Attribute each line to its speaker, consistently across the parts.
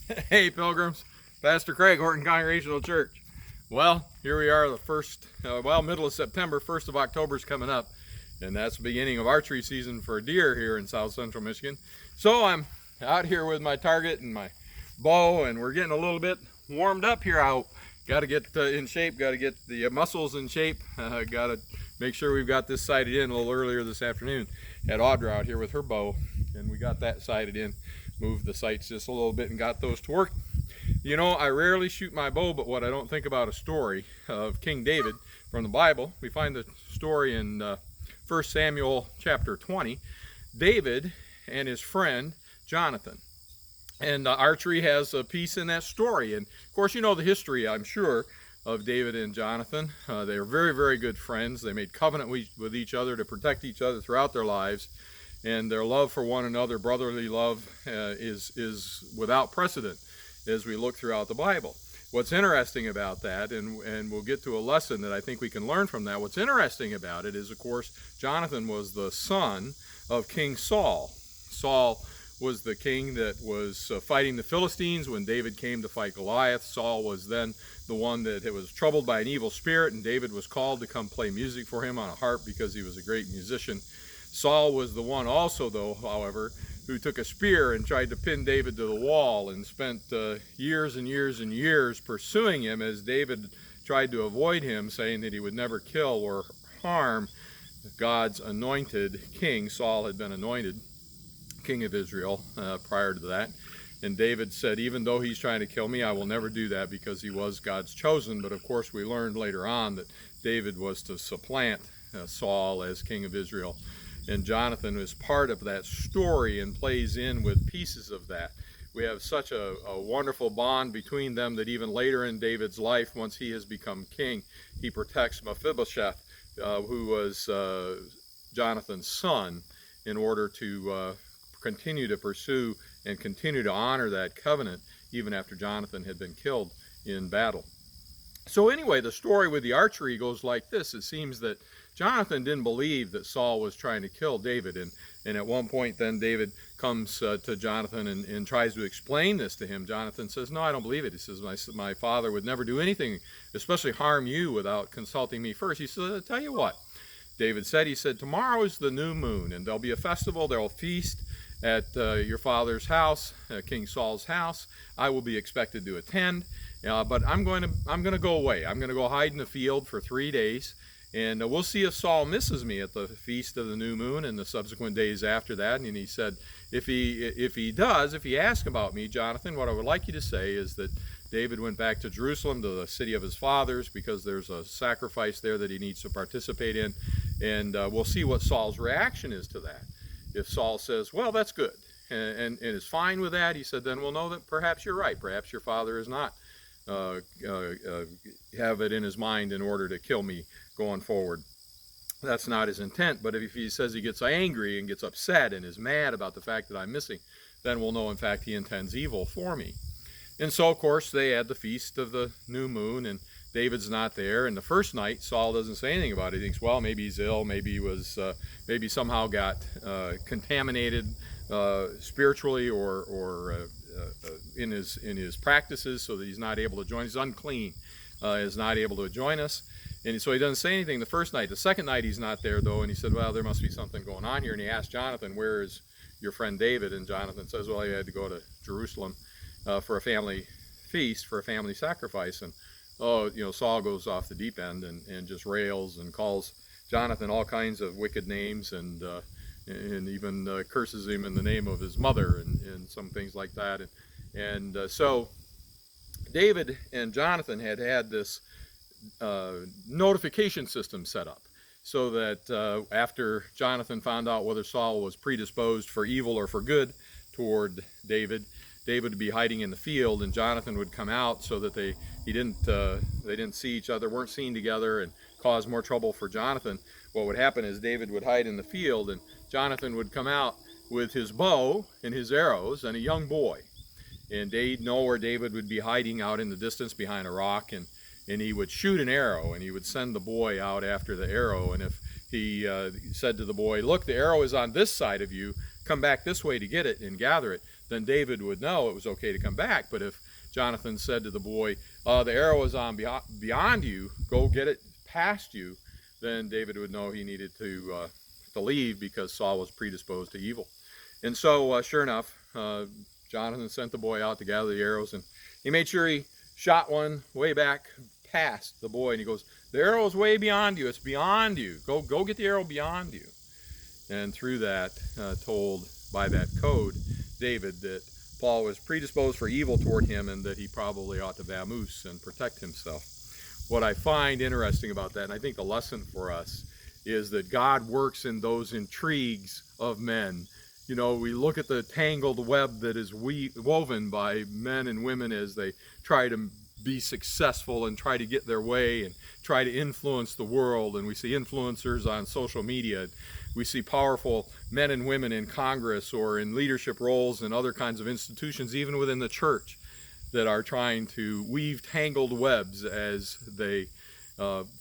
Speaker 1: Hey pilgrims, Pastor Craig, Horton Congregational Church. Well, here we are, the middle of September, 1st of October is coming up, and that's the beginning of archery season for deer here in south central Michigan. So I'm out here with my target and my bow, and we're getting a little bit warmed up here. I got to get in shape, got to get the muscles in shape, got to make sure we've got this sighted in a little earlier this afternoon. Had Audra out here with her bow, and we got that sighted in. Moved the sights just a little bit and got those to work. You know, I rarely shoot my bow, but what I don't think about a story of King David from the Bible. We find the story in 1 Samuel chapter 20. David and his friend Jonathan. And archery has a piece in that story. And of course, you know the history, I'm sure, of David and Jonathan. They are very, very good friends. They made covenant with each other to protect each other throughout their lives. And their love for one another, brotherly love, is without precedent as we look throughout the Bible. What's interesting about that, and we'll get to a lesson that I think we can learn from that, what's interesting about it is, of course, Jonathan was the son of King Saul. Saul was the king that was fighting the Philistines when David came to fight Goliath. Saul was then the one that was troubled by an evil spirit, and David was called to come play music for him on a harp because he was a great musician. Saul was the one also, though, however, who took a spear and tried to pin David to the wall and spent years and years and years pursuing him as David tried to avoid him, saying that he would never kill or harm God's anointed king. Saul had been anointed king of Israel prior to that. And David said, even though he's trying to kill me, I will never do that, because he was God's chosen. But of course, we learned later on that David was to supplant Saul as king of Israel. And Jonathan is part of that story and plays in with pieces of that. We have such a wonderful bond between them that even later in David's life, once he has become king, he protects Mephibosheth, who was Jonathan's son, in order to continue to pursue and continue to honor that covenant even after Jonathan had been killed in battle. So anyway, the story with the archery goes like this. It seems that Jonathan didn't believe that Saul was trying to kill David, and at one point then David comes to Jonathan and tries to explain this to him. Jonathan says, no, I don't believe it. He says, my father would never do anything, especially harm you, without consulting me first. He said, I'll tell you what David said. He said, tomorrow is the new moon, and there'll be a festival, there'll feast at your father's house, King Saul's house. I will be expected to attend, but I'm going to go away. I'm going to go hide in the field for 3 days. And we'll see if Saul misses me at the feast of the new moon and the subsequent days after that. And he said, if he asks about me, Jonathan, what I would like you to say is that David went back to Jerusalem, to the city of his fathers, because there's a sacrifice there that he needs to participate in. And we'll see what Saul's reaction is to that. If Saul says, well, that's good, and is fine with that, he said, then we'll know that perhaps you're right. Perhaps your father is not have it in his mind in order to kill me going forward. That's not his intent. But if he says he gets angry and gets upset and is mad about the fact that I'm missing, then we'll know in fact he intends evil for me. And so of course they had the feast of the new moon, and David's not there. And the first night Saul doesn't say anything about it. He thinks, well, maybe he's ill, maybe he was maybe somehow got contaminated spiritually or in his practices, so that he's not able to join. He's unclean, is not able to join us. And so he doesn't say anything the first night. The second night he's not there, though, and he said, well, there must be something going on here. And he asked Jonathan, where is your friend David? And Jonathan says, well, he had to go to Jerusalem for a family feast, for a family sacrifice. And Saul goes off the deep end and just rails and calls Jonathan all kinds of wicked names, and even curses him in the name of his mother, and some things like that. So David and Jonathan had this notification system set up, so that after Jonathan found out whether Saul was predisposed for evil or for good toward David, David would be hiding in the field, and Jonathan would come out, so that they didn't see each other, weren't seen together, and cause more trouble for Jonathan. What would happen is David would hide in the field, and Jonathan would come out with his bow and his arrows and a young boy, and they'd know where David would be hiding out in the distance behind a rock, and he would shoot an arrow, and he would send the boy out after the arrow. And if he said to the boy, look, the arrow is on this side of you, come back this way to get it and gather it, then David would know it was okay to come back. But if Jonathan said to the boy, the arrow is on beyond you, go get it past you, then David would know he needed to leave because Saul was predisposed to evil. And so, sure enough, Jonathan sent the boy out to gather the arrows, and he made sure he shot one way back past the boy, and he goes, the arrow is way beyond you. It's beyond you. Go get the arrow beyond you. And through that, told by that code, David, that Paul was predisposed for evil toward him and that he probably ought to vamoose and protect himself. What I find interesting about that, and I think the lesson for us, is that God works in those intrigues of men. You know, we look at the tangled web that is woven by men and women as they try to be successful and try to get their way and try to influence the world. And we see influencers on social media. We see powerful men and women in Congress or in leadership roles in other kinds of institutions, even within the church, that are trying to weave tangled webs as they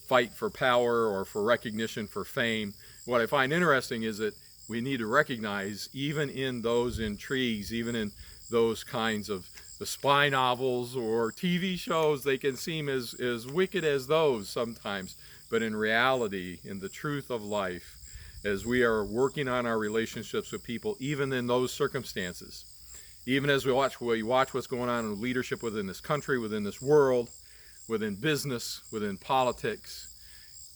Speaker 1: fight for power or for recognition, for fame. What I find interesting is that we need to recognize, even in those intrigues, even in those kinds of the spy novels or TV shows, they can seem as wicked as those sometimes. But in reality, in the truth of life, as we are working on our relationships with people, even in those circumstances, even as we watch what's going on in leadership within this country, within this world, within business, within politics,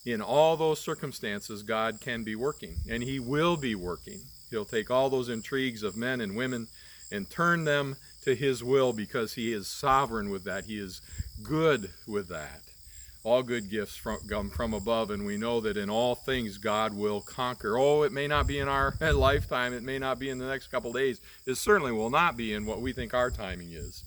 Speaker 1: in all those circumstances, God can be working, and he will be working. He'll take all those intrigues of men and women and turn them to his will, because he is sovereign with that. He is good with that. All good gifts come from above, and we know that in all things God will conquer. Oh, it may not be in our lifetime, it may not be in the next couple days, it certainly will not be in what we think our timing is,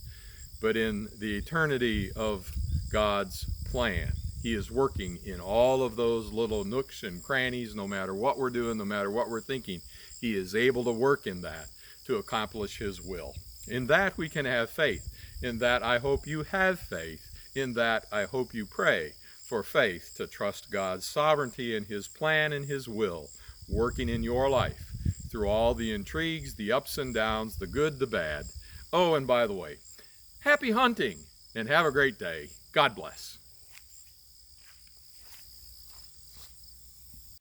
Speaker 1: but in the eternity of God's plan. He is working in all of those little nooks and crannies. No matter what we're doing, no matter what we're thinking, he is able to work in that to accomplish his will. In that we can have faith. In that I hope you have faith. In that I hope you pray for faith to trust God's sovereignty and his plan and his will working in your life through all the intrigues, the ups and downs, the good, the bad. Oh, and by the way, happy hunting and have a great day. God bless.